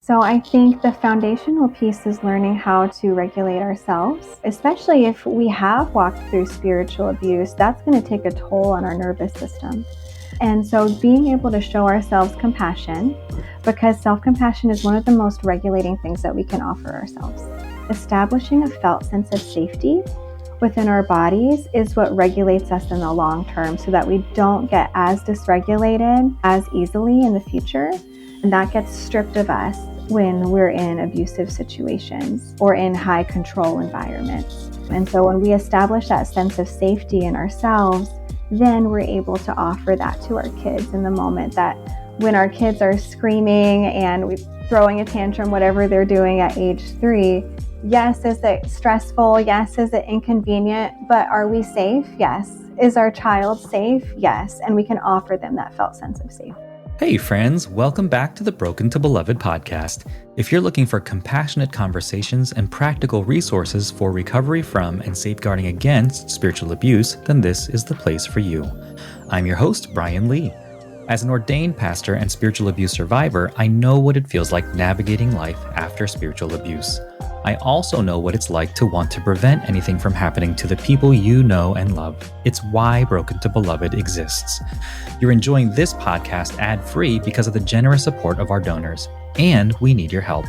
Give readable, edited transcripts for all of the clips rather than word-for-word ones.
So I think the foundational piece is learning how to regulate ourselves, especially if we have walked through spiritual abuse. That's going to take a toll on our nervous system. And so being able to show ourselves compassion, because self-compassion is one of the most regulating things that we can offer ourselves. Establishing a felt sense of safety within our bodies is what regulates us in the long term so that we don't get as dysregulated as easily in the future. And that gets stripped of us when we're in abusive situations or in high control environments. And so when we establish that sense of safety in ourselves, then we're able to offer that to our kids in the moment that when our kids are screaming and we throwing a tantrum, whatever they're doing at age 3, yes, is it stressful? Yes, is it inconvenient? But are we safe? Yes. Is our child safe? Yes. And we can offer them that felt sense of safety. Hey friends, welcome back to the Broken to Beloved podcast. If you're looking for compassionate conversations and practical resources for recovery from and safeguarding against spiritual abuse, then this is the place for you. I'm your host, Brian Lee. As an ordained pastor and spiritual abuse survivor, I know what it feels like navigating life after spiritual abuse. I also know what it's like to want to prevent anything from happening to the people you know and love. It's why Broken to Beloved exists. You're enjoying this podcast ad-free because of the generous support of our donors, and we need your help.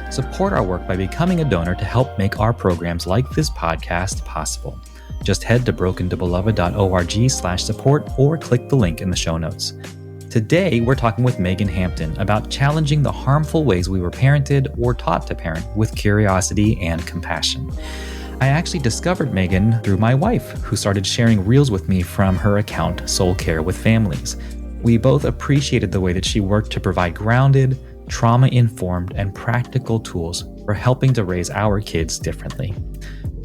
Support our work by becoming a donor to help make our programs like this podcast possible. Just head to brokentobeloved.org/support or click the link in the show notes. Today, we're talking with Meaghan Hampton about challenging the harmful ways we were parented or taught to parent with curiosity and compassion. I actually discovered Meaghan through my wife, who started sharing reels with me from her account, Soul Care with Families. We both appreciated the way that she worked to provide grounded, trauma-informed, and practical tools for helping to raise our kids differently.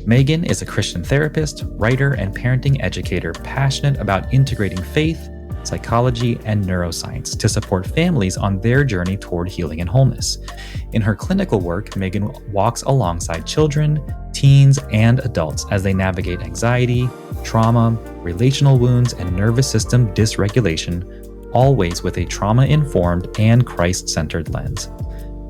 Meaghan is a Christian therapist, writer, and parenting educator passionate about integrating faith, psychology, and neuroscience to support families on their journey toward healing and wholeness. In her clinical work, Meaghan walks alongside children, teens, and adults as they navigate anxiety, trauma, relational wounds, and nervous system dysregulation, always with a trauma-informed and Christ-centered lens.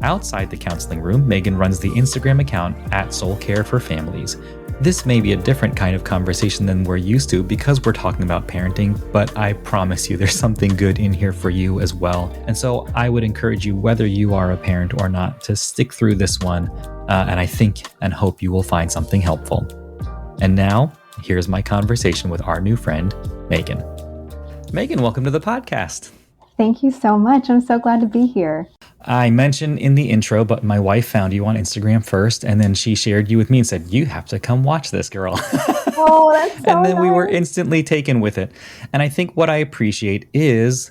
Outside the counseling room, Meaghan runs the Instagram account @SoulCareForFamilies. This may be a different kind of conversation than we're used to because we're talking about parenting, but I promise you there's something good in here for you as well. And so I would encourage you, whether you are a parent or not, to stick through this one, and I think and hope you will find something helpful. And now, here's my conversation with our new friend, Meaghan. Meaghan, welcome to the podcast. Thank you so much. I'm so glad to be here. I mentioned in the intro, but my wife found you on Instagram first, and then she shared you with me and said, you have to come watch this, girl. Oh, that's so And then nice. we were instantly taken with it. And I think what I appreciate is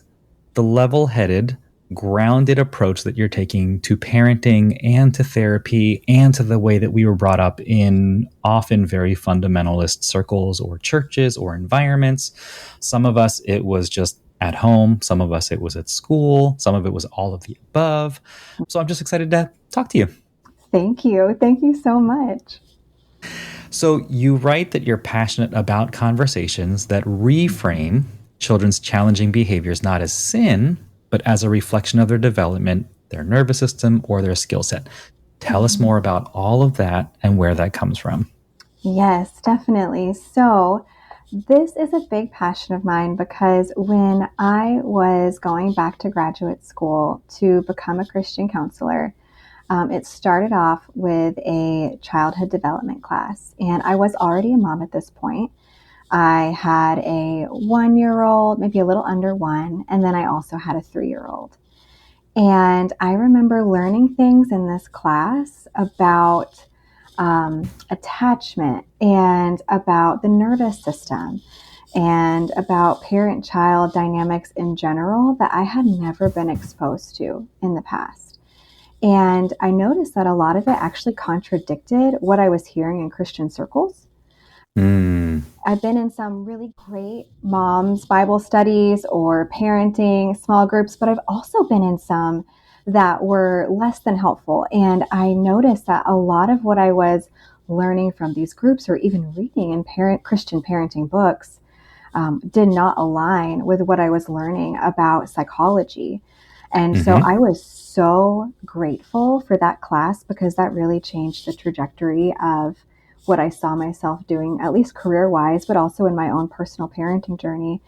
the level-headed, grounded approach that you're taking to parenting and to therapy and to the way that we were brought up in often very fundamentalist circles or churches or environments. Some of us, it was just at home. Some of us, it was at school. Some of it was all of the above. So I'm just excited to talk to you. Thank you. Thank you so much. So you write that you're passionate about conversations that reframe children's challenging behaviors not as sin, but as a reflection of their development, their nervous system, or their skill set. Tell us more about all of that and where that comes from. Yes, definitely. So this is a big passion of mine because when I was going back to graduate school to become a Christian counselor, it started off with a childhood development class. And I was already a mom at this point. I had a 1-year-old, maybe a little under 1, and then I also had a 3-year-old. And I remember learning things in this class about attachment and about the nervous system and about parent-child dynamics in general that I had never been exposed to in the past. And I noticed that a lot of it actually contradicted what I was hearing in Christian circles. I've been in some really great moms Bible studies or parenting small groups, but I've also been in some that were less than helpful. And I noticed that a lot of what I was learning from these groups or even reading in Christian parenting books did not align with what I was learning about psychology. And so Mm-hmm. I was so grateful for that class because that really changed the trajectory of what I saw myself doing, at least career wise, but also in my own personal parenting journey.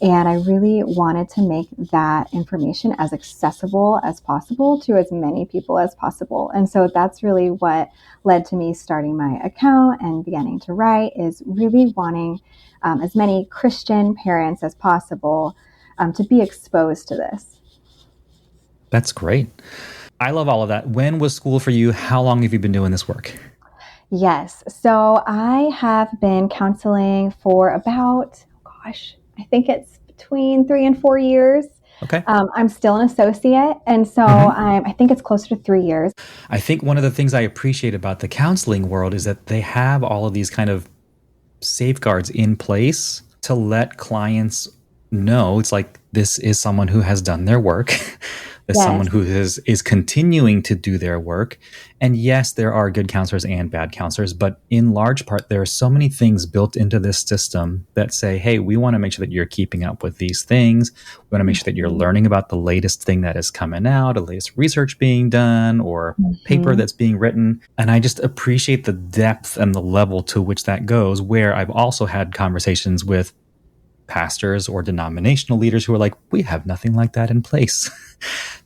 And I really wanted to make that information as accessible as possible to as many people as possible. And so that's really what led to me starting my account and beginning to write, is really wanting as many Christian parents as possible to be exposed to this. That's great. I love all of that. When was school for you? How long have you been doing this work? Yes. So I have been counseling for about, gosh, I think it's between 3 and 4 years. Okay. I'm still an associate. And so Mm-hmm. I think it's closer to 3 years. I think one of the things I appreciate about the counseling world is that they have all of these kind of safeguards in place to let clients know it's like this is someone who has done their work. There's someone Yes, who is continuing to do their work. And yes, there are good counselors and bad counselors, but in large part, there are so many things built into this system that say, hey, we want to make sure that you're keeping up with these things. We want to make sure that you're Mhm. learning about the latest thing that is coming out, the latest research being done, or paper Mhm. that's being written. And I just appreciate the depth and the level to which that goes, where I've also had conversations with pastors or denominational leaders who are like, we have nothing like that in place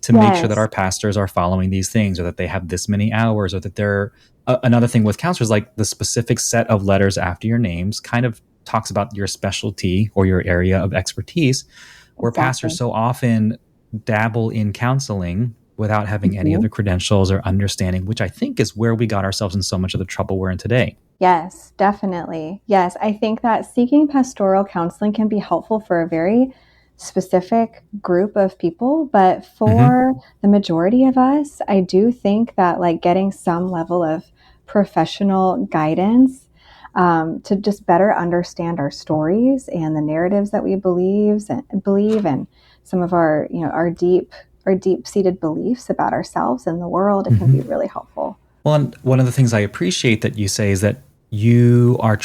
to make sure that Yes, our pastors are following these things, or that they have this many hours, or that they're another thing with counselors, like the specific set of letters after your names kind of talks about your specialty or your area of expertise, where pastors exactly. so often dabble in counseling without having any of Mhm. the credentials or understanding, which I think is where we got ourselves in so much of the trouble we're in today. Yes, definitely. Yes, I think that seeking pastoral counseling can be helpful for a very specific group of people, but Mm-hmm. for the majority of us, I do think that like getting some level of professional guidance to just better understand our stories and the narratives that we believe and some of our, our deep-seated beliefs about ourselves and the world, it can Mm-hmm. be really helpful. Well, and one of the things I appreciate that you say is that you are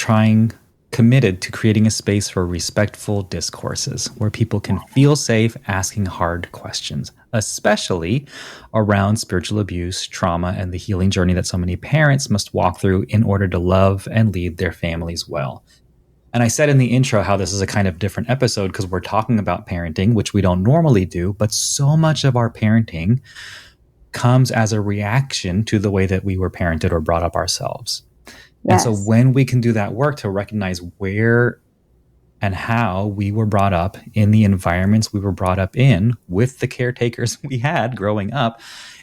committed to creating a space for respectful discourses where people can feel safe asking hard questions, especially around spiritual abuse, trauma, and the healing journey that so many parents must walk through in order to love and lead their families well. And I said in the intro how this is a kind of different episode because we're talking about parenting, which we don't normally do, but so much of our parenting comes as a reaction to the way that we were parented or brought up ourselves. And so Yes. when we can do that work to recognize where and how we were brought up in the environments we were brought up in with the caretakers we had growing up,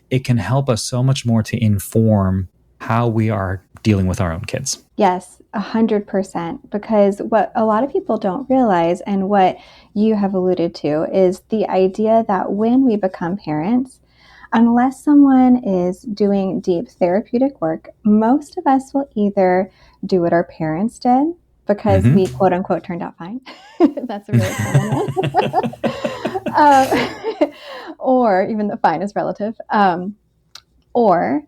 it can help us so much more to inform how we are dealing with our own kids. Yes, 100%. Because what a lot of people don't realize, and what you have alluded to, is the idea that when we become parents, unless someone is doing deep therapeutic work, most of us will either do what our parents did because we Mm-hmm. quote unquote turned out fine. That's a really common one. um, or even the fine is relative. Or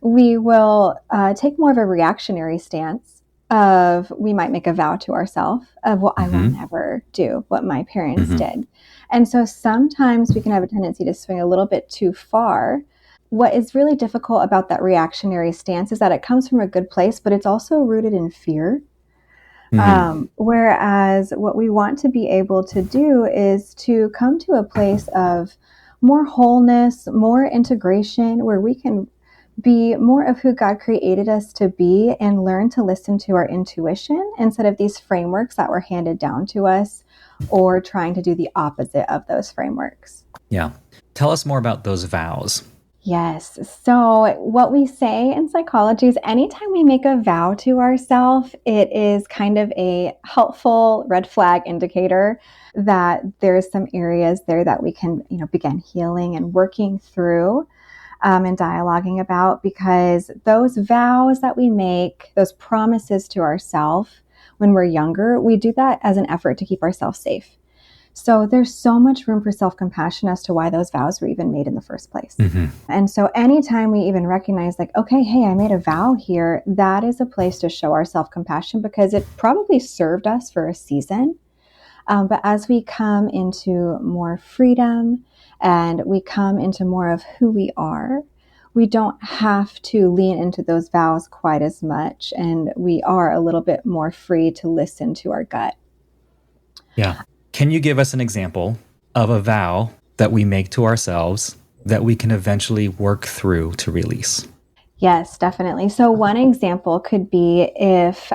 we will take more of a reactionary stance of we might make a vow to ourselves of, well, I will Mm-hmm. never do what my parents Mm-hmm. did. And so sometimes we can have a tendency to swing a little bit too far. What is really difficult about that reactionary stance is that it comes from a good place, but it's also rooted in fear. Mm-hmm. Whereas what we want to be able to do is to come to a place of more wholeness, more integration, where we can be more of who God created us to be and learn to listen to our intuition instead of these frameworks that were handed down to us or trying to do the opposite of those frameworks. Yeah. Tell us more about those vows. Yes. So, what we say in psychology is anytime we make a vow to ourselves, it is kind of a helpful red flag indicator that there's some areas there that we can, begin healing and working through and dialoguing about, because those vows that we make, those promises to ourselves when we're younger, we do that as an effort to keep ourselves safe. So there's so much room for self-compassion as to why those vows were even made in the first place. Mm-hmm. And so anytime we even recognize like, okay, hey, I made a vow here, that is a place to show our self-compassion because it probably served us for a season. But as we come into more freedom and we come into more of who we are, we don't have to lean into those vows quite as much, and we are a little bit more free to listen to our gut. Yeah. Can you give us an example of a vow that we make to ourselves that we can eventually work through to release? Yes, definitely. So one example could be if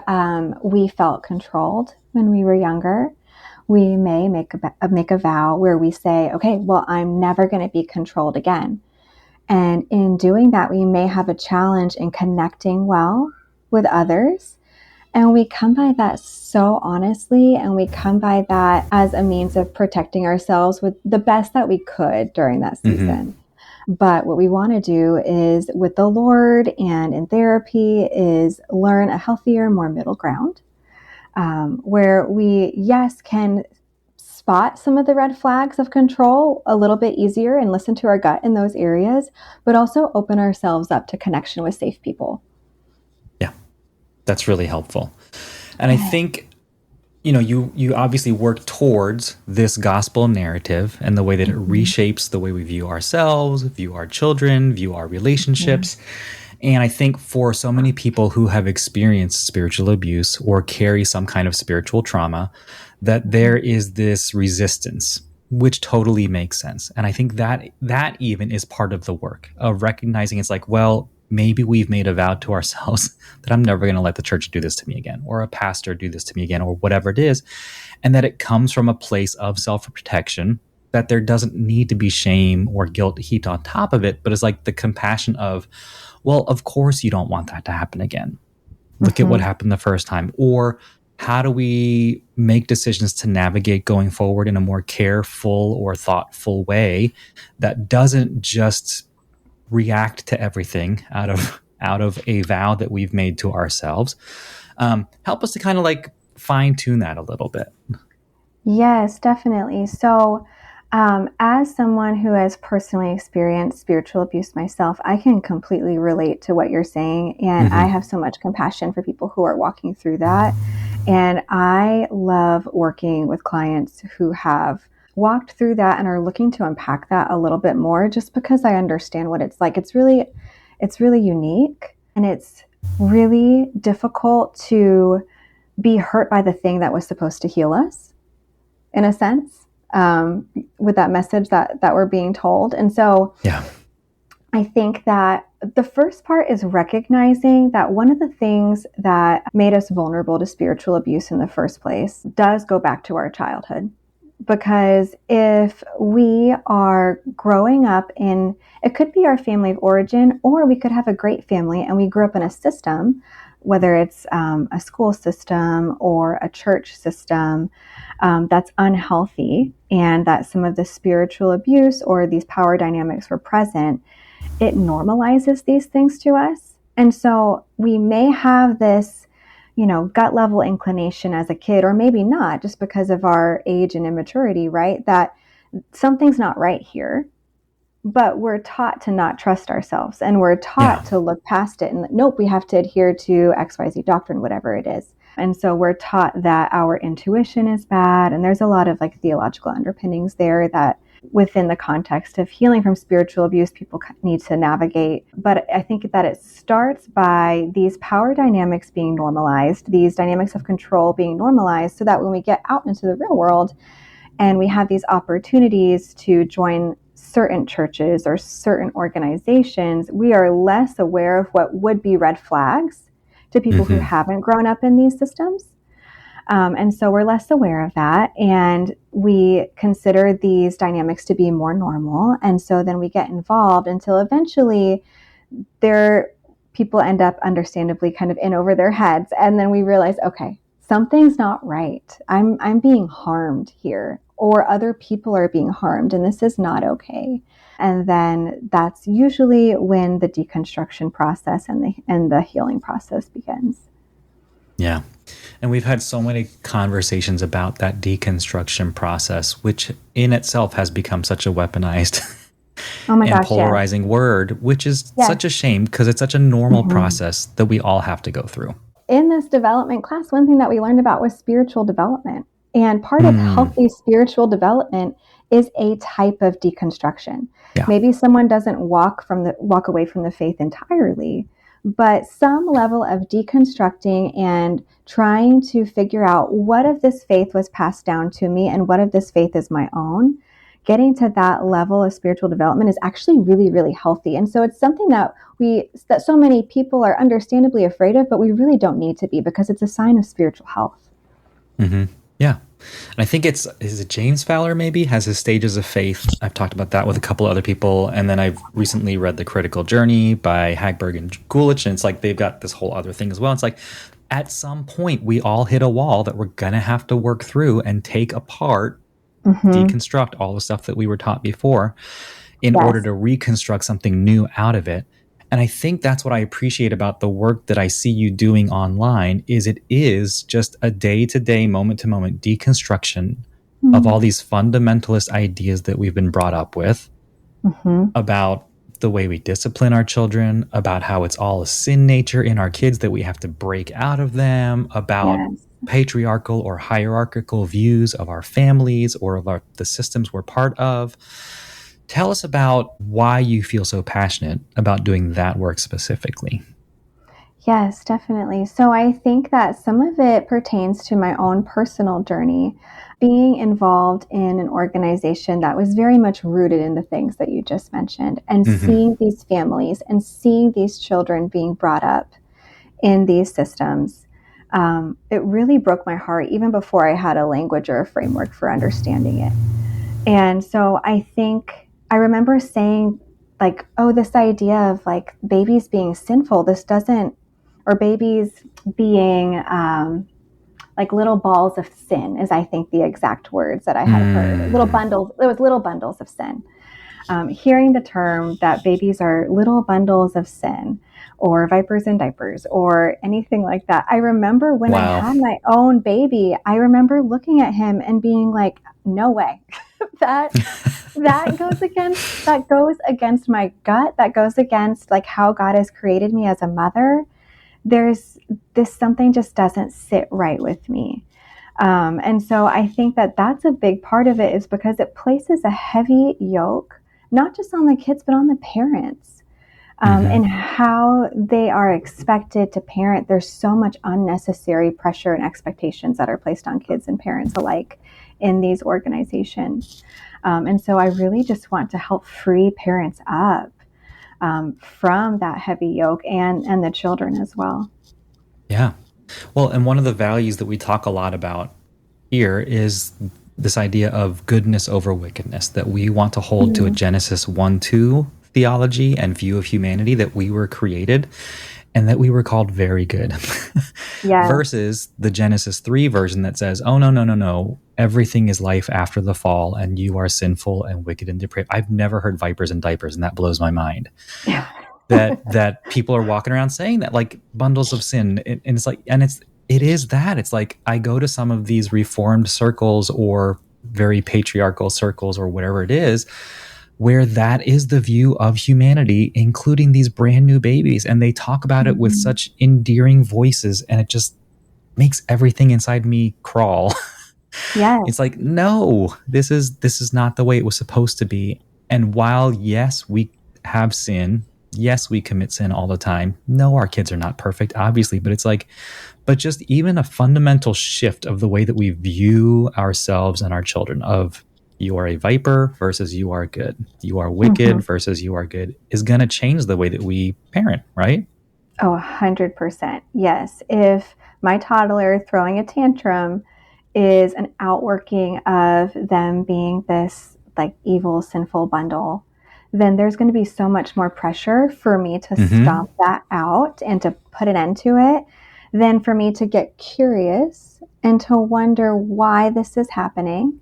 we felt controlled when we were younger, we may make a vow where we say, okay, well, I'm never going to be controlled again. And in doing that, we may have a challenge in connecting well with others. And we come by that so honestly, and we come by that as a means of protecting ourselves with the best that we could during that season. But what we want to do is, with the Lord and in therapy, is learn a healthier, more middle ground, where we, yes, can spot some of the red flags of control a little bit easier and listen to our gut in those areas, but also open ourselves up to connection with safe people. Yeah, that's really helpful. And I think, you obviously work towards this gospel narrative and the way that it reshapes the way we view ourselves, view our children, view our relationships. And I think for so many people who have experienced spiritual abuse or carry some kind of spiritual trauma, that there is this resistance, which totally makes sense. And I think that even is part of the work of recognizing it's like, well, maybe we've made a vow to ourselves that I'm never going to let the church do this to me again, or a pastor do this to me again, or whatever it is. And that it comes from a place of self-protection, that there doesn't need to be shame or guilt heaped on top of it, but it's like the compassion of, well, of course you don't want that to happen again. Look at what happened the first time. Or how do we make decisions to navigate going forward in a more careful or thoughtful way that doesn't just react to everything out of a vow that we've made to ourselves? Help us to kind of like fine tune that a little bit. Yes, definitely. So, as someone who has personally experienced spiritual abuse myself, I can completely relate to what you're saying. And I have so much compassion for people who are walking through that. And I love working with clients who have walked through that and are looking to unpack that a little bit more, just because I understand what it's like. It's really unique, and it's really difficult to be hurt by the thing that was supposed to heal us, in a sense, with that message that we're being told. And so I think that the first part is recognizing that one of the things that made us vulnerable to spiritual abuse in the first place does go back to our childhood. Because if we are growing up in, it could be our family of origin, or we could have a great family and we grew up in a system, whether it's a school system or a church system, that's unhealthy, and that some of the spiritual abuse or these power dynamics were present, it normalizes these things to us. And so we may have this, gut level inclination as a kid, or maybe not, just because of our age and immaturity, right? That something's not right here, but we're taught to not trust ourselves, and we're taught to look past it and nope, we have to adhere to XYZ doctrine, whatever it is. And so we're taught that our intuition is bad. And there's a lot of like theological underpinnings there that within the context of healing from spiritual abuse, people need to navigate. But I think that it starts by these power dynamics being normalized, these dynamics of control being normalized, so that when we get out into the real world and we have these opportunities to join certain churches or certain organizations, we are less aware of what would be red flags to people who haven't grown up in these systems. And so we're less aware of that, and we consider these dynamics to be more normal. And so then we get involved until eventually people end up understandably kind of in over their heads. And then we realize, okay, something's not right. I'm being harmed here, or other people are being harmed, and this is not okay. And then that's usually when the deconstruction process and the healing process begins. Yeah. And we've had so many conversations about that deconstruction process, which in itself has become such a weaponized and polarizing word, which is such a shame, because it's such a normal process that we all have to go through. In this development class, one thing that we learned about was spiritual development. And part of healthy spiritual development is a type of deconstruction. Yeah. Maybe someone doesn't walk away from the faith entirely, but some level of deconstructing and trying to figure out what of this faith was passed down to me and what of this faith is my own. Getting to that level of spiritual development is actually really, really healthy. And so it's something that so many people are understandably afraid of, but we really don't need to be, because it's a sign of spiritual health. Mm-hmm. Yeah. And I think is it James Fowler maybe has his stages of faith. I've talked about that with a couple other people. And then I've recently read The Critical Journey by Hagberg and Gulich. And it's like they've got this whole other thing as well. It's like at some point we all hit a wall that we're going to have to work through and take apart, deconstruct all the stuff that we were taught before in order to reconstruct something new out of it. And I think that's what I appreciate about the work that I see you doing online is it is just a day-to-day, moment-to-moment deconstruction of all these fundamentalist ideas that we've been brought up with about the way we discipline our children, about how it's all a sin nature in our kids that we have to break out of them, about patriarchal or hierarchical views of our families or of the systems we're part of. Tell us about why you feel so passionate about doing that work specifically. Yes, definitely. So I think that some of it pertains to my own personal journey, being involved in an organization that was very much rooted in the things that you just mentioned, and seeing these families and seeing these children being brought up in these systems. It really broke my heart even before I had a language or a framework for understanding it. And so I remember saying, like, oh, this idea of like babies being sinful, or babies being like little balls of sin is, I think, the exact words that I had heard. Little bundles of sin. Hearing the term that babies are little bundles of sin, or vipers in diapers, or anything like that. I remember when I had my own baby, I remember looking at him and being like, no way. that goes against my gut. That goes against like how God has created me as a mother. There's this something just doesn't sit right with me. And so I think that that's a big part of it, is because it places a heavy yoke, not just on the kids, but on the parents, and how they are expected to parent. There's so much unnecessary pressure and expectations that are placed on kids and parents alike in these organizations. And so I really just want to help free parents up from that heavy yoke, and the children as well. Yeah. Well, and one of the values that we talk a lot about here is this idea of goodness over wickedness, that we want to hold to a Genesis 1-2 theology and view of humanity, that we were created and that we were called very good. Versus the Genesis 3 version that says, oh, no, everything is life after the fall and you are sinful and wicked and depraved. I've never heard vipers and diapers, and that blows my mind. Yeah. that people are walking around saying that, like bundles of sin. And it's like, and it is that. It's like I go to some of these reformed circles or very patriarchal circles or whatever it is, where that is the view of humanity, including these brand new babies. And they talk about it with such endearing voices, and it just makes everything inside me crawl. It's like, no, this is not the way it was supposed to be. And while, yes, we have sin, yes, we commit sin all the time. No, our kids are not perfect, obviously, but it's like, but just even a fundamental shift of the way that we view ourselves and our children, of you are a viper versus you are good, you are wicked versus you are good, is going to change the way that we parent, right? Oh, 100%. Yes. If my toddler throwing a tantrum is an outworking of them being this like evil, sinful bundle, then there's going to be so much more pressure for me to stomp that out and to put an end to it, than for me to get curious and to wonder why this is happening.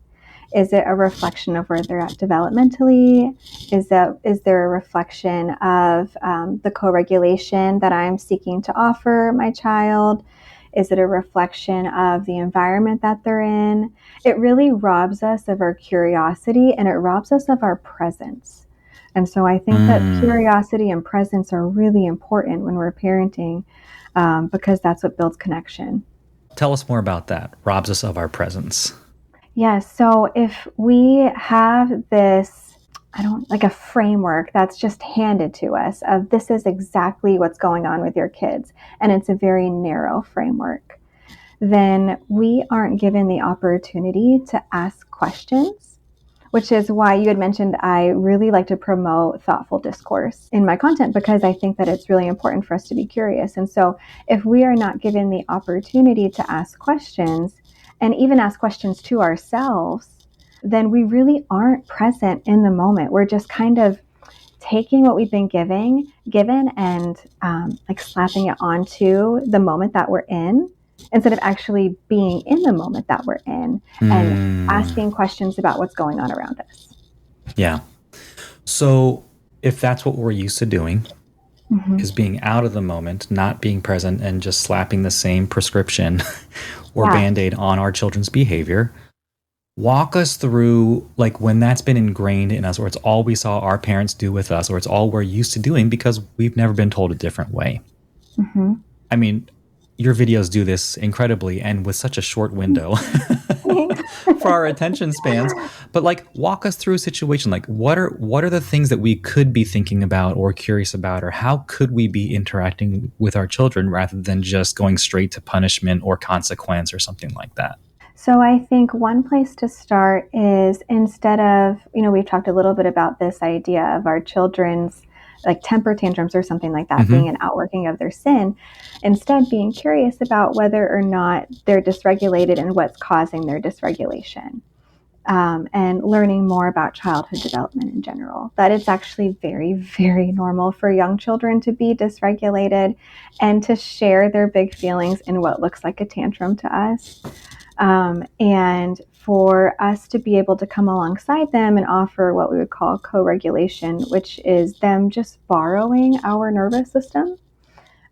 Is it a reflection of where they're at developmentally? Is there a reflection of the co-regulation that I'm seeking to offer my child? Is it a reflection of the environment that they're in? It really robs us of our curiosity, and it robs us of our presence. And so I think that curiosity and presence are really important when we're parenting, because that's what builds connection. Tell us more about that. Robs us of our presence. Yes. So if we have this, I don't like a framework that's just handed to us of this is exactly what's going on with your kids, and it's a very narrow framework, then we aren't given the opportunity to ask questions, which is why you had mentioned I really like to promote thoughtful discourse in my content because I think that it's really important for us to be curious. And so if we are not given the opportunity to ask questions and even ask questions to ourselves, then we really aren't present in the moment. We're just kind of taking what we've been given and like slapping it onto the moment that we're in instead of actually being in the moment that we're in and asking questions about what's going on around us. Yeah. So if that's what we're used to doing, is being out of the moment, not being present, and just slapping the same prescription or Band-Aid on our children's behavior, walk us through like when that's been ingrained in us, or it's all we saw our parents do with us, or it's all we're used to doing because we've never been told a different way. I mean, your videos do this incredibly and with such a short window for our attention spans. But like, walk us through a situation. Like, what are the things that we could be thinking about or curious about, or how could we be interacting with our children rather than just going straight to punishment or consequence or something like that? So I think one place to start is instead of, we've talked a little bit about this idea of our children's like temper tantrums or something like that being an outworking of their sin, instead being curious about whether or not they're dysregulated and what's causing their dysregulation. And learning more about childhood development in general, that it's actually very, very normal for young children to be dysregulated and to share their big feelings in what looks like a tantrum to us. And for us to be able to come alongside them and offer what we would call co-regulation, which is them just borrowing our nervous system,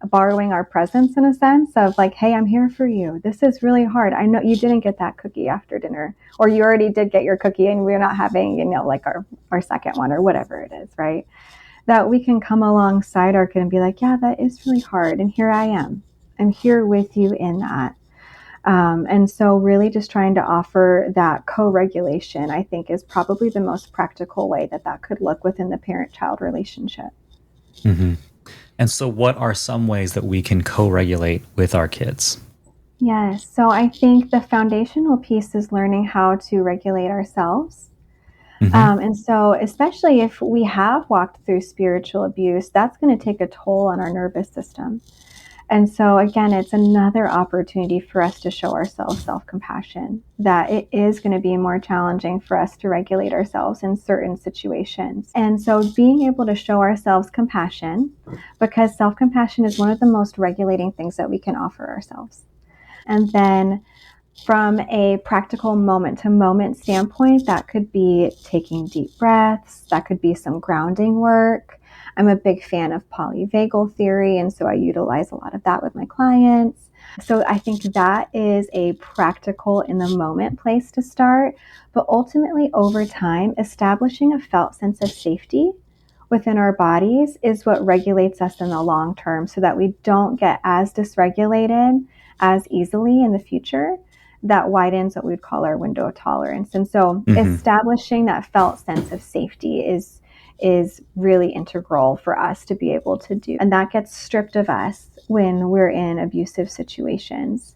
borrowing our presence in a sense of like, hey, I'm here for you. This is really hard. I know you didn't get that cookie after dinner, or you already did get your cookie and we're not having, like our second one or whatever it is, right? That we can come alongside our kid and be like, yeah, that is really hard. And here I am. I'm here with you in that. And so really just trying to offer that co-regulation, I think, is probably the most practical way that could look within the parent-child relationship. Mm-hmm. And so what are some ways that we can co-regulate with our kids? Yes. So I think the foundational piece is learning how to regulate ourselves. And so especially if we have walked through spiritual abuse, that's going to take a toll on our nervous system. And so, again, it's another opportunity for us to show ourselves self-compassion, that it is going to be more challenging for us to regulate ourselves in certain situations. And so being able to show ourselves compassion, because self-compassion is one of the most regulating things that we can offer ourselves. And then from a practical moment-to-moment standpoint, that could be taking deep breaths, that could be some grounding work. I'm a big fan of polyvagal theory, and so I utilize a lot of that with my clients. So I think that is a practical in the moment place to start, but ultimately over time, establishing a felt sense of safety within our bodies is what regulates us in the long term so that we don't get as dysregulated as easily in the future. That widens what we'd call our window of tolerance. And so establishing that felt sense of safety is really integral for us to be able to do. And that gets stripped of us when we're in abusive situations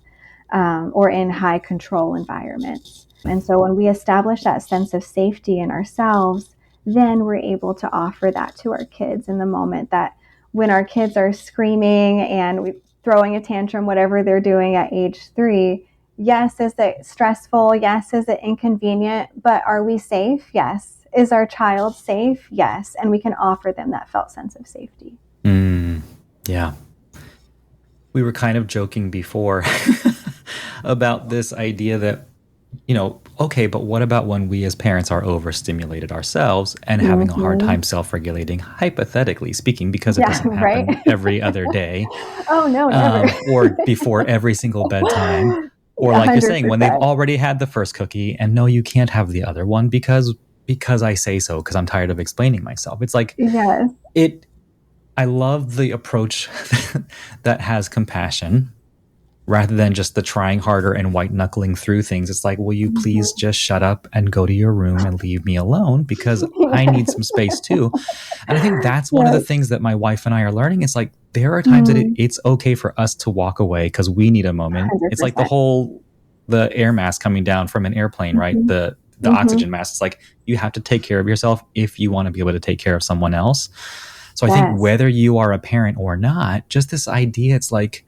or in high control environments. And so when we establish that sense of safety in ourselves, then we're able to offer that to our kids in the moment, that when our kids are screaming and throwing a tantrum, whatever they're doing at age 3, yes, is it stressful? Yes, is it inconvenient? But are we safe? Yes. Is our child safe? Yes. And we can offer them that felt sense of safety. Yeah. We were kind of joking before about this idea that, okay, but what about when we as parents are overstimulated ourselves and having a hard time self-regulating, hypothetically speaking, because it doesn't happen every other day. Oh, no, never. Or before every single bedtime. Or like 100%. You're saying, when they've already had the first cookie and no, you can't have the other one because I say so, because I'm tired of explaining myself. It's like, yes. I love the approach that has compassion rather than just the trying harder and white knuckling through things. It's like, will you please Mhm. just shut up and go to your room and leave me alone, because I need some space too. And I think that's one of the Yes. things that my wife and I are learning. It's like, there are times that Mm, it's okay for us to walk away because we need a moment. It's like 100%. the air mask coming down from an airplane, right? Mhm. The Mhm. oxygen mask. It's like, you have to take care of yourself if you want to be able to take care of someone else. So I think Yes. whether you are a parent or not, just this idea, it's like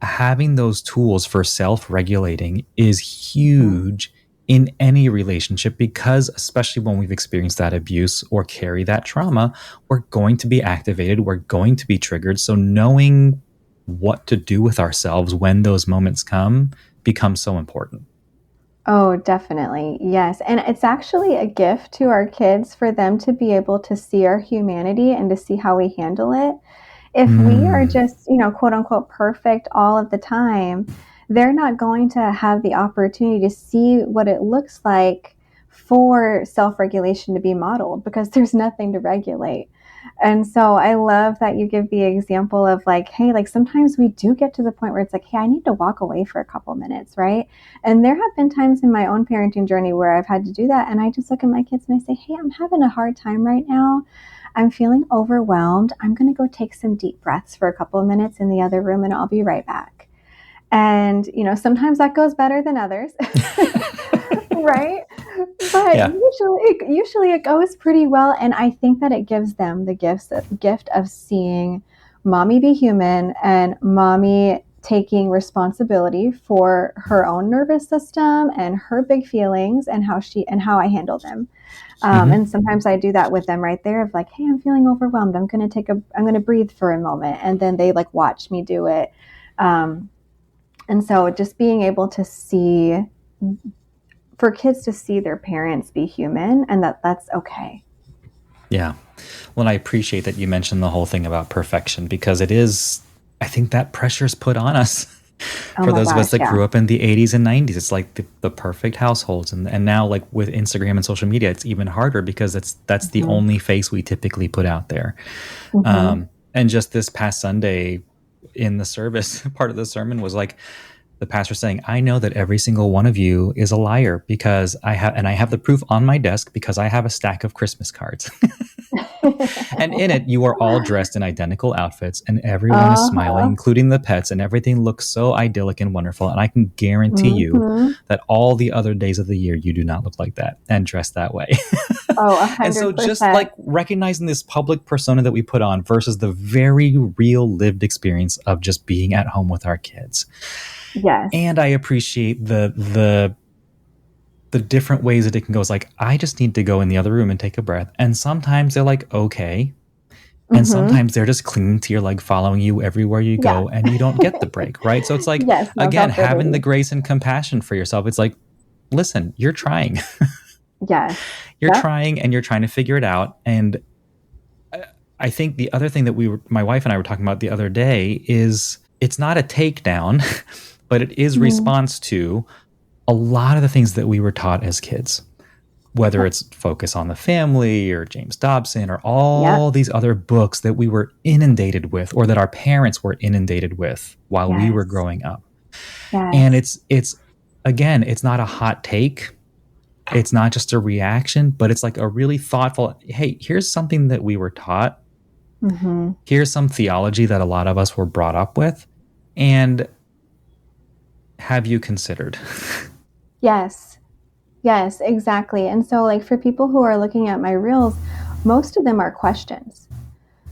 having those tools for self-regulating is Mhm. huge in any relationship, because especially when we've experienced that abuse or carry that trauma, we're going to be activated, we're going to be triggered. So knowing what to do with ourselves when those moments come becomes so important. Oh, definitely. Yes. And it's actually a gift to our kids for them to be able to see our humanity and to see how we handle it. If we are Mm. just, quote unquote, perfect all of the time, they're not going to have the opportunity to see what it looks like for self regulation to be modeled because there's nothing to regulate. And so I love that you give the example of like, hey, like sometimes we do get to the point where it's like, hey, I need to walk away for a couple minutes, right? And there have been times in my own parenting journey where I've had to do that. And I just look at my kids and I say, hey, I'm having a hard time right now. I'm feeling overwhelmed. I'm going to go take some deep breaths for a couple of minutes in the other room and I'll be right back. And, sometimes that goes better than others. Right? But Yeah. usually it goes pretty well. And I think that it gives them the gift of seeing mommy be human and mommy taking responsibility for her own nervous system and her big feelings and how I handle them. Mm-hmm. And sometimes I do that with them right there of like, hey, I'm feeling overwhelmed. I'm going to breathe for a moment. And then they like watch me do it. Um, and so just being able to see, for kids to see their parents be human and that's okay. Yeah. Well, I appreciate that you mentioned the whole thing about perfection, because it is, I think that pressure is put on us. Oh For my those of us gosh. that Yeah. grew up in the 80s and 90s, it's like the perfect households. And now, like with Instagram and social media, it's even harder because that's the Mm-hmm. only face we typically put out there. Mm-hmm. And just this past Sunday in the service, part of the sermon was like the pastor saying, I know that every single one of you is a liar, because I have the proof on my desk because I have a stack of Christmas cards. And in it, you are all dressed in identical outfits and everyone is smiling, Uh-huh. including the pets, and everything looks so idyllic and wonderful. And I can guarantee you Mm-hmm. that all the other days of the year, you do not look like that and dress that way. Oh, a And so hundred just percent. like recognizing this public persona that we put on versus the very real lived experience of just being at home with our kids. Yes. And I appreciate the different ways that it can go. It's like, I just need to go in the other room and take a breath. And sometimes they're like, okay. And Mm-hmm. sometimes they're just clinging to your leg, following you everywhere you Yeah. go, and you don't get the break, right? So it's like, Yes. No, again, they'll go with having the you. grace and compassion for yourself. It's like, listen, you're trying. Yes. You're Yep. trying and you're trying to figure it out. And I think the other thing that my wife and I were talking about the other day is, it's not a takedown, but it is Mm-hmm. response to a lot of the things that we were taught as kids, whether Yep. it's Focus on the Family or James Dobson or Yep. all these other books that we were inundated with, or that our parents were inundated with while we were Yes. growing up. And Yes. it's again, it's not a hot take. It's not just a reaction, but it's like a really thoughtful, hey, here's something that we were taught. Mm-hmm. Here's some theology that a lot of us were brought up with. And have you considered? Yes. Yes, exactly. And so, like, for people who are looking at my reels, most of them are questions.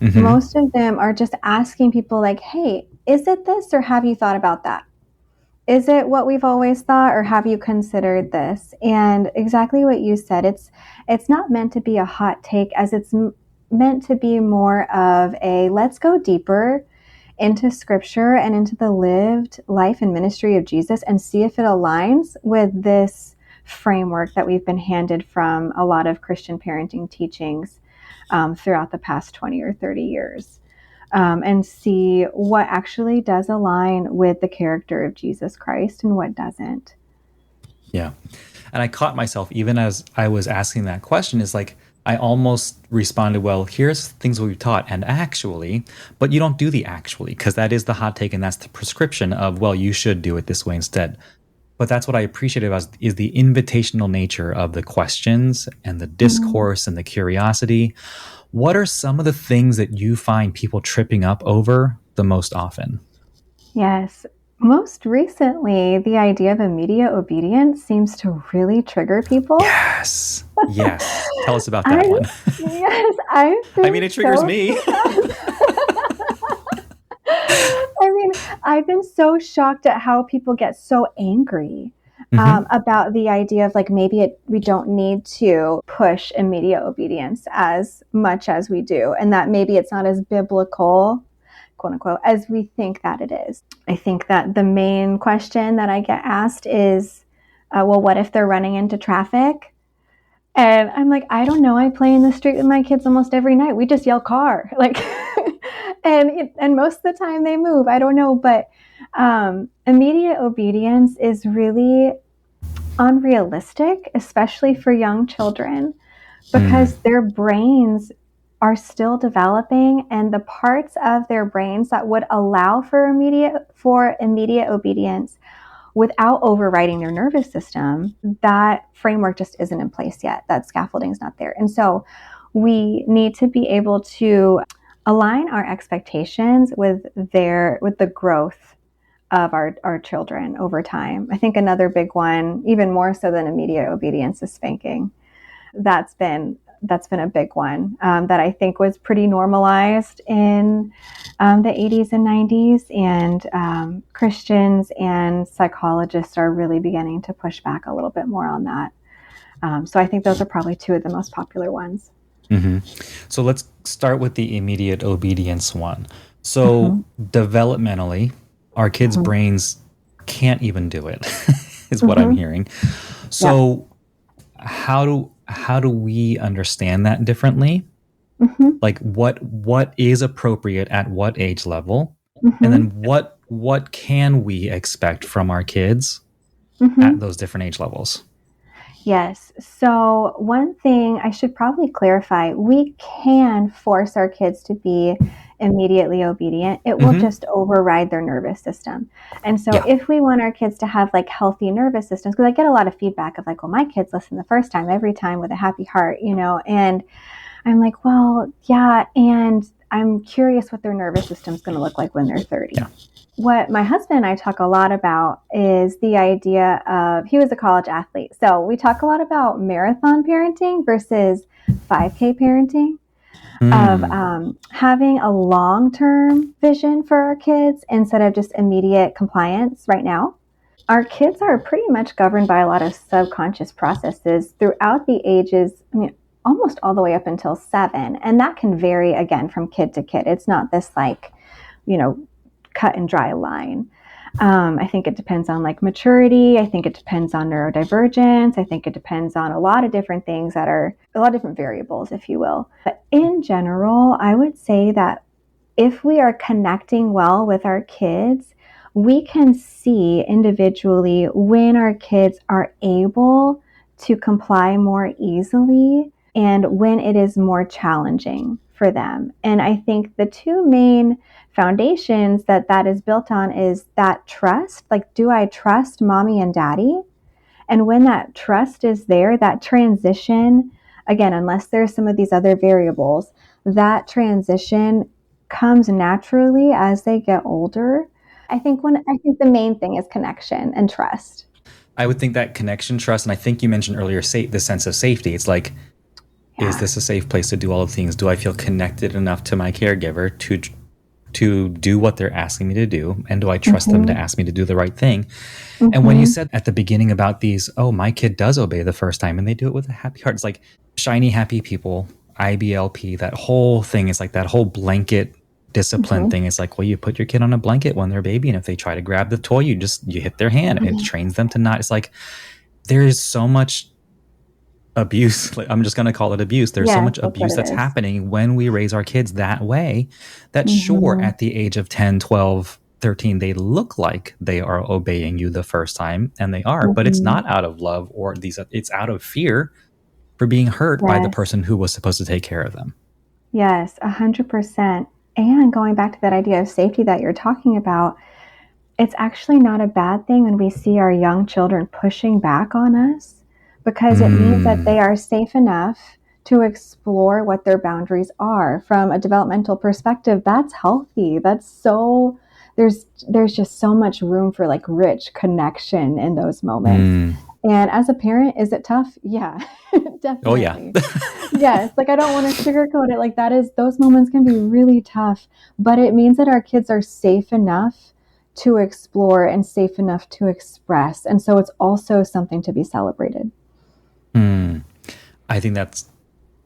Mm-hmm. Most of them are just asking people, like, hey, is it this or have you thought about that? Is it what we've always thought or have you considered this? And exactly what you said, it's not meant to be a hot take, as it's meant to be more of a let's go deeper into scripture and into the lived life and ministry of Jesus and see if it aligns with this framework that we've been handed from a lot of Christian parenting teachings throughout the past 20 or 30 years. And see what actually does align with the character of Jesus Christ and what doesn't. Yeah. And I caught myself even as I was asking that question, is like, I almost responded, well, here's things we've taught, and actually, but you don't do the actually, because that is the hot take and that's the prescription of, well, you should do it this way instead. But that's what I appreciate about is the invitational nature of the questions and the Mhm. discourse and the curiosity. What are some of the things that you find people tripping up over the most often? Yes. Most recently, the idea of immediate obedience seems to really trigger people. Yes. Yes. Tell us about I that one. yes, I've I been mean, it triggers so me. I mean, I've been so shocked at how people get so angry Hmm. about the idea of like maybe we don't need to push immediate obedience as much as we do, and that maybe it's not as biblical, quote unquote, as we think that it is. I think that the main question that I get asked is, well, what if they're running into traffic? And I'm like, I don't know. I play in the street with my kids almost every night. We just yell car, like, and most of the time they move. I don't know, but immediate obedience is really unrealistic, especially for young children, Mm, because their brains are still developing, and the parts of their brains that would allow for immediate obedience without overriding their nervous system, that framework just isn't in place yet. That scaffolding is not there. And so we need to be able to align our expectations with the growth of our children over time. I think another big one, even more so than immediate obedience, is spanking. That's been a big one that I think was pretty normalized in the 80s and 90s, and Christians and psychologists are really beginning to push back a little bit more on that. So I think those are probably two of the most popular ones. hmm. So let's start with the immediate obedience one. So Mm-hmm. developmentally, our kids' Mm-hmm. brains can't even do it, is what I'm Mm-hmm. hearing. Yeah. So how do we understand that differently? Mm-hmm. Like what is appropriate at what age level? And then Mm-hmm. what can we expect from our kids at Mm-hmm. those different age levels? Yes. So, one thing I should probably clarify, we can force our kids to be immediately obedient. It will Hmm. just override their nervous system. And so, Yeah. if we want our kids to have like healthy nervous systems, because I get a lot of feedback of like, well, my kids listen the first time, every time with a happy heart, and I'm like, well, yeah. And I'm curious what their nervous system is going to look like when they're Yeah. 30. What my husband and I talk a lot about is the idea of, he was a college athlete. So we talk a lot about marathon parenting versus 5K parenting, of Mm. having a long term vision for our kids instead of just immediate compliance right now. Our kids are pretty much governed by a lot of subconscious processes throughout the ages. I mean, almost all the way up until 7. And that can vary again from kid to kid. It's not this like, you know, cut and dry line. I think it depends on like maturity. I think it depends on neurodivergence. I think it depends on a lot of different things that are a lot of different variables, if you will. But in general, I would say that if we are connecting well with our kids, we can see individually when our kids are able to comply more easily and when it is more challenging for them. And I think the two main foundations that is built on is that trust. Like, do I trust mommy and daddy? And when that trust is there, that transition, again, unless there's some of these other variables, that transition comes naturally as they get older. I think the main thing is connection and trust. I would think that connection, trust, and I think you mentioned earlier, the sense of safety. It's like, is Yeah. this a safe place to do all of the things? Do I feel connected enough to my caregiver to do what they're asking me to do? And do I trust them to Mm-hmm. ask me to do the right thing? And when you Mm-hmm. said at the beginning about these, oh, my kid does obey the first time and they do it with a happy heart, it's like shiny, happy people, IBLP, that whole thing is like that whole blanket discipline Mm-hmm. thing. It's like, well, you put your kid on a blanket when they're a baby. And if they try to grab the toy, you hit their hand and it Mm-hmm. trains them to not. It's like, there is so much abuse. Like, I'm just going to call it abuse. There's so Yes, much that's what abuse it that's is. happening when we raise our kids that way, that sure, Mm-hmm. at the age of 10, 12, 13, they look like they are obeying you the first time, and they are, but it's Mm-hmm. not out of love or it's out of fear. for being hurt by the Yes. person who was supposed to take care of them. Yes, 100%. And going back to that idea of safety that you're talking about, it's actually not a bad thing when we see our young children pushing back on us, because it means that they are safe enough to explore what their boundaries are. From a developmental perspective, that's healthy. That's so there's just so much room for like rich connection in those moments. And as a parent, is it tough? Yeah, definitely. Oh, yeah. Yes, like I don't want to sugarcoat it. Like those moments can be really tough, but it means that our kids are safe enough to explore and safe enough to express. And so it's also something to be celebrated. I think that's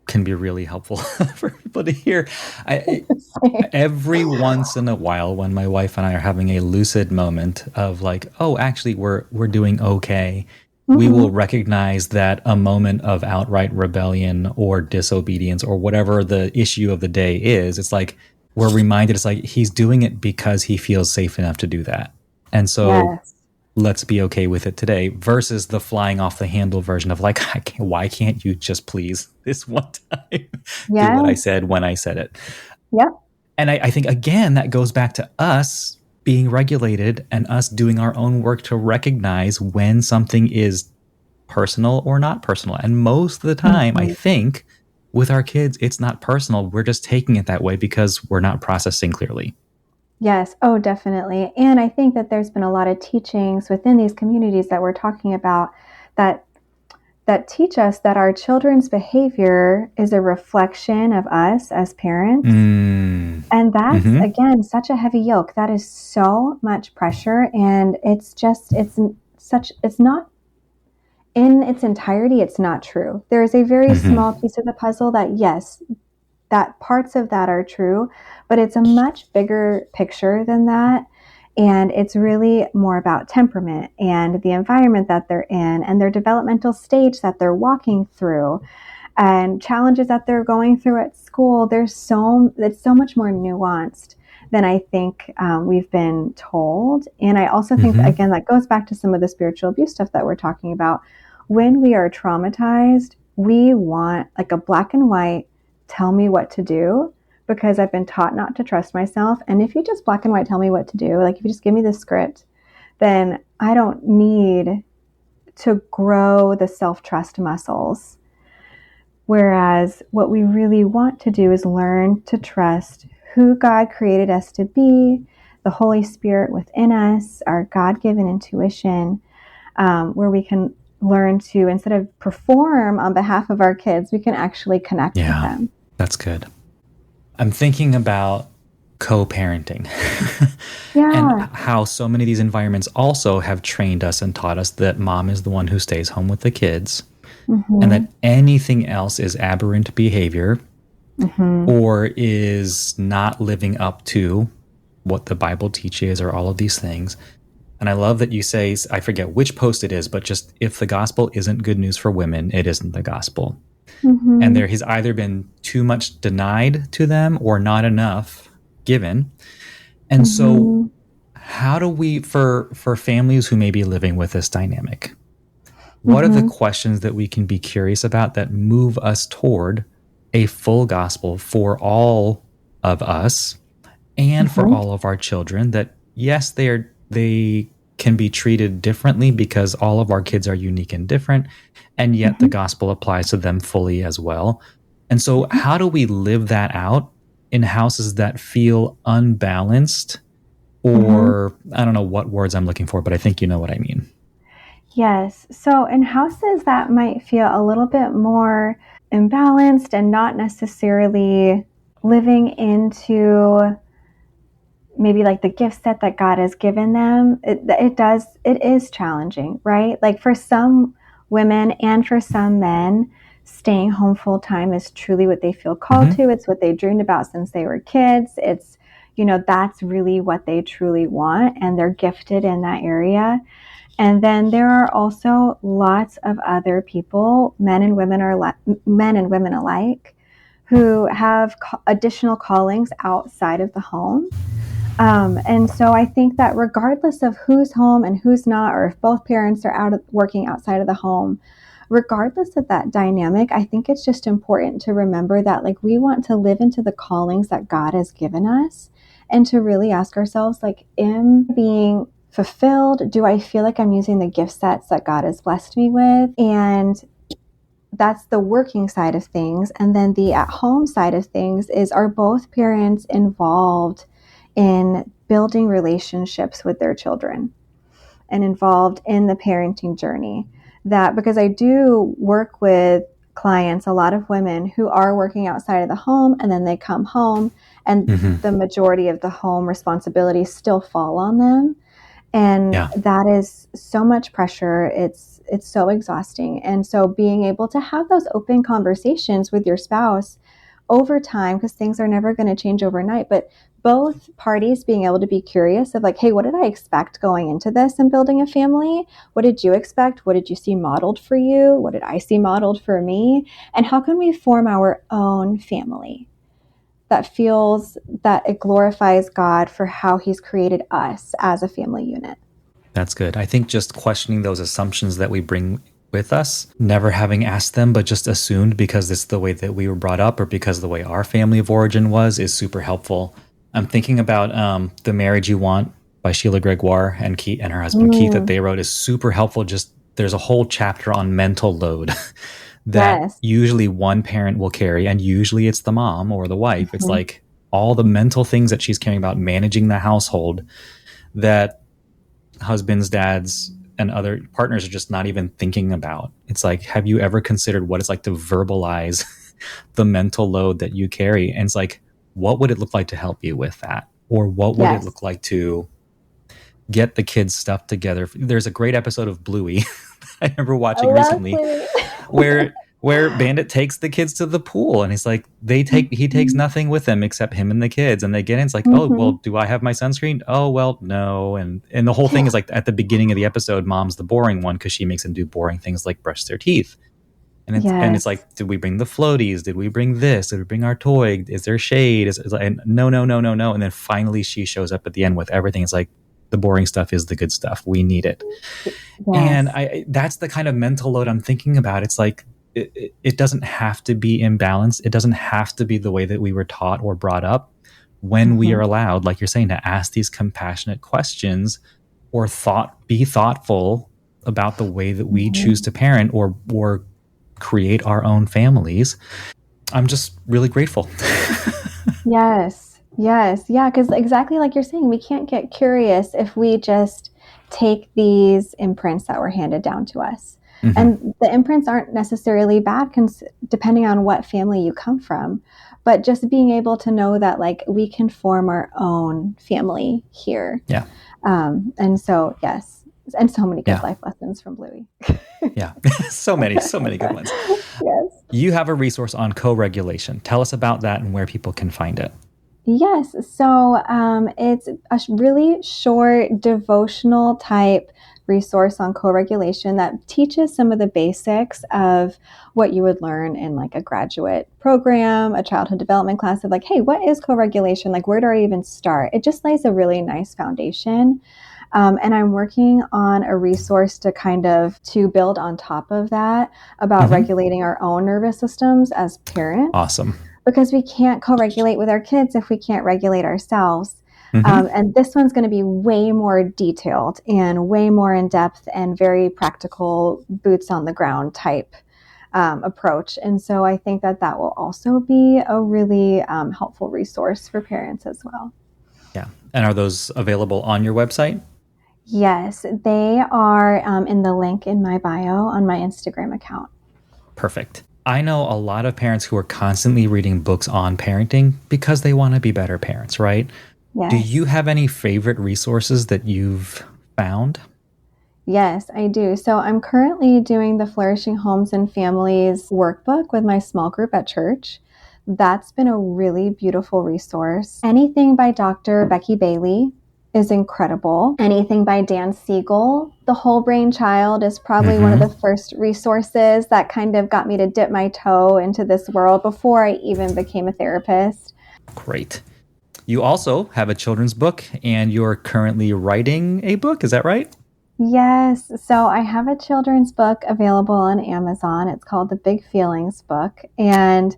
can be really helpful for people to hear. Every once in a while, when my wife and I are having a lucid moment of like, oh, actually, we're doing okay, we will recognize that a moment of outright rebellion or disobedience or whatever the issue of the day is, it's like we're reminded, it's like he's doing it because he feels safe enough to do that. And so Yes. let's be okay with it today, versus the flying off the handle version of like, why can't you just please this one time do what I said when I said it? Yep. And I think, again, that goes back to us being regulated and us doing our own work to recognize when something is personal or not personal. And most of the time, I think with our kids, it's not personal. We're just taking it that way because we're not processing clearly. Yes. Oh, definitely. And I think that there's been a lot of teachings within these communities that we're talking about that teach us that our children's behavior is a reflection of us as parents. And that's, again, such a heavy yoke. That is so much pressure. And it's not in its entirety, it's not true. There is a very small piece of the puzzle that, yes, that parts of that are true, but it's a much bigger picture than that. And it's really more about temperament and the environment that they're in and their developmental stage that they're walking through and challenges that they're going through at school. It's so much more nuanced than I think we've been told. And I also think, again, that goes back to some of the spiritual abuse stuff that we're talking about. When we are traumatized, we want like a black and white, tell me what to do, because I've been taught not to trust myself. And if you just black and white tell me what to do, like if you just give me the script, then I don't need to grow the self-trust muscles. Whereas what we really want to do is learn to trust who God created us to be, the Holy Spirit within us, our God-given intuition, where we can learn to, instead of perform on behalf of our kids, we can actually connect with them. That's good. I'm thinking about co-parenting and how so many of these environments also have trained us and taught us that mom is the one who stays home with the kids, and that anything else is aberrant behavior or is not living up to what the Bible teaches or all of these things. And I love that you say, I forget which post it is, but just if the gospel isn't good news for women, it isn't the gospel. And there has either been too much denied to them or not enough given. And so how do we, for families who may be living with this dynamic, what are the questions that we can be curious about that move us toward a full gospel for all of us and for all of our children, that yes, they can be treated differently because all of our kids are unique and different, and yet the gospel applies to them fully as well. And so how do we live that out in houses that feel unbalanced, or I don't know what words I'm looking for, but I think you know what I mean. Yes. So in houses that might feel a little bit more imbalanced and not necessarily living into maybe like the gift set that God has given them, it is challenging, right? Like for some women and for some men, staying home full time is truly what they feel called to. It's what they dreamed about since they were kids. It's, that's really what they truly want, and they're gifted in that area. And then there are also lots of other people, men and women alike, who have additional callings outside of the home. And so I think that regardless of who's home and who's not, or if both parents are working outside of the home, regardless of that dynamic, I think it's just important to remember that like we want to live into the callings that God has given us, and to really ask ourselves, like, am I being fulfilled? Do I feel like I'm using the gift sets that God has blessed me with? And that's the working side of things. And then the at home side of things is, are both parents involved in building relationships with their children and involved in the parenting journey? That, because I do work with clients, a lot of women who are working outside of the home, and then they come home and the majority of the home responsibilities still fall on them. And that is so much pressure. It's so exhausting. And so being able to have those open conversations with your spouse over time, because things are never going to change overnight, but both parties being able to be curious of like, hey, what did I expect going into this and building a family? What did you expect? What did you see modeled for you? What did I see modeled for me? And how can we form our own family that feels that it glorifies God for how he's created us as a family unit? That's good. I think just questioning those assumptions that we bring with us, never having asked them, but just assumed because it's the way that we were brought up or because the way our family of origin was, is super helpful. I'm thinking about The Marriage You Want by Sheila Gregoire and Keith and her husband Keith that they wrote is super helpful. Just there's a whole chapter on mental load that usually one parent will carry, and usually it's the mom or the wife. It's like all the mental things that she's caring about managing the household that husbands, dads, and other partners are just not even thinking about. It's like, have you ever considered what it's like to verbalize the mental load that you carry? And it's like, what would it look like to help you with that? Or what would it look like to get the kids' stuff together? There's a great episode of Bluey I remember watching recently where Bandit takes the kids to the pool, and he's like, he takes nothing with him except him and the kids, and they get in. It's like, oh, well, do I have my sunscreen? Oh, well, no. And the whole thing is like, at the beginning of the episode, mom's the boring one because she makes them do boring things like brush their teeth. And it's like, did we bring the floaties? Did we bring this? Did we bring our toy? Is there shade? And no. And then finally she shows up at the end with everything. It's like, the boring stuff is the good stuff. We need it. And that's the kind of mental load I'm thinking about. It's like, it doesn't have to be imbalanced. It doesn't have to be the way that we were taught or brought up. When we are allowed, like you're saying, to ask these compassionate questions or be thoughtful about the way that we choose to parent or create our own families, I'm just really grateful. Yes. Yeah, because exactly like you're saying, we can't get curious if we just take these imprints that were handed down to us. And the imprints aren't necessarily bad depending on what family you come from, but just being able to know that like we can form our own family here. Yeah. And so, yes. And so many good life lessons from Bluey. so many good ones. Yes. You have a resource on co-regulation. Tell us about that and where people can find it. Yes. So it's a really short devotional type resource on co-regulation that teaches some of the basics of what you would learn in like a graduate program, a childhood development class of like, hey, what is co-regulation? Like, where do I even start? It just lays a really nice foundation. And I'm working on a resource to build on top of that about regulating our own nervous systems as parents. Awesome. Because we can't co-regulate with our kids if we can't regulate ourselves. And this one's going to be way more detailed and way more in depth and very practical, boots on the ground type approach. And so I think that will also be a really helpful resource for parents as well. Yeah. And are those available on your website? Yes, they are in the link in my bio on my Instagram account. Perfect. I know a lot of parents who are constantly reading books on parenting because they want to be better parents, right? Yes. Do you have any favorite resources that you've found? Yes, I do. So I'm currently doing the Flourishing Homes and Families workbook with my small group at church. That's been a really beautiful resource. Anything by Dr. Becky Bailey is incredible. Anything by Dan Siegel, The Whole Brain Child, is probably one of the first resources that kind of got me to dip my toe into this world before I even became a therapist. Great. You also have a children's book and you're currently writing a book. Is that right? Yes. So I have a children's book available on Amazon. It's called The Big Feelings Book. And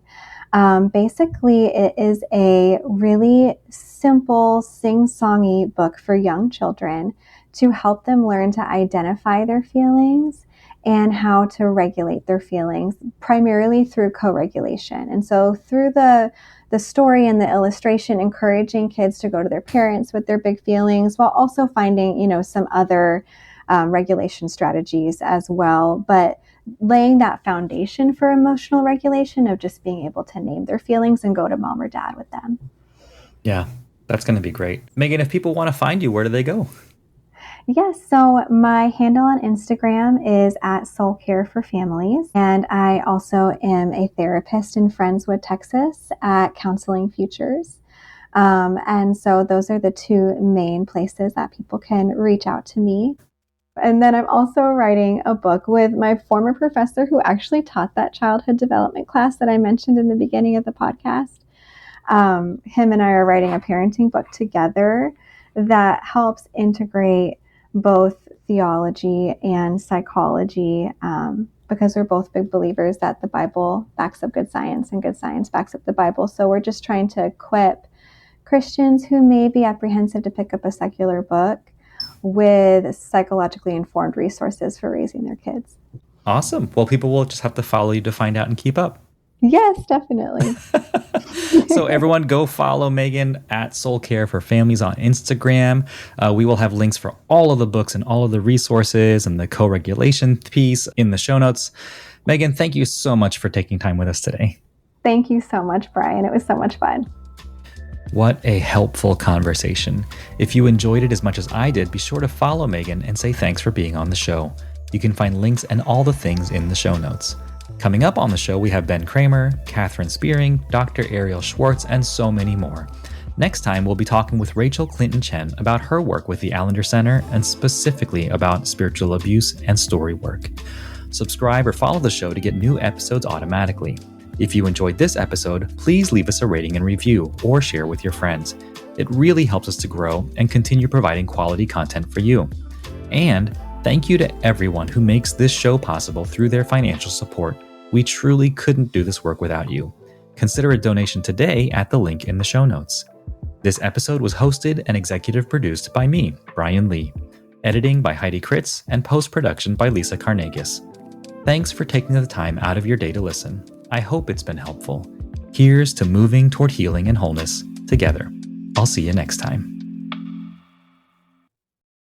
basically, it is a really simple, sing-songy book for young children to help them learn to identify their feelings and how to regulate their feelings, primarily through co-regulation. And so through the story and the illustration, encouraging kids to go to their parents with their big feelings while also finding, some other regulation strategies as well. But laying that foundation for emotional regulation of just being able to name their feelings and go to mom or dad with them. Yeah, that's going to be great. Meaghan, if people want to find you, where do they go? Yes, so my handle on Instagram is at Soul Care for Families. And I also am a therapist in Friendswood, Texas at Counseling Futures. And so those are the two main places that people can reach out to me. And then I'm also writing a book with my former professor who actually taught that childhood development class that I mentioned in the beginning of the podcast. Him and I are writing a parenting book together that helps integrate both theology and psychology, because we're both big believers that the Bible backs up good science and good science backs up the Bible. So we're just trying to equip Christians who may be apprehensive to pick up a secular book with psychologically informed resources for raising their kids. Awesome. Well, people will just have to follow you to find out and keep up. Yes, definitely. So everyone go follow Meaghan at Soul Care for Families on Instagram. We will have links for all of the books and all of the resources and the co-regulation piece in the show notes. Meaghan, thank you so much for taking time with us today. Thank you so much, Brian. It was so much fun. What a helpful conversation. If you enjoyed it as much as I did, be sure to follow Meaghan and say thanks for being on the show. You can find links and all the things in the show notes. Coming up on the show, we have Ben Kramer, Catherine Spearing, Dr. Ariel Schwartz, and so many more. Next time, we'll be talking with Rachel Clinton Chen about her work with the Allender Center and specifically about spiritual abuse and story work. Subscribe or follow the show to get new episodes automatically. If you enjoyed this episode, please leave us a rating and review or share with your friends. It really helps us to grow and continue providing quality content for you. And thank you to everyone who makes this show possible through their financial support. We truly couldn't do this work without you. Consider a donation today at the link in the show notes. This episode was hosted and executive produced by me, Brian Lee. Editing by Heidi Kritz and post-production by Lisa Carnegas. Thanks for taking the time out of your day to listen. I hope it's been helpful. Here's to moving toward healing and wholeness together. I'll see you next time.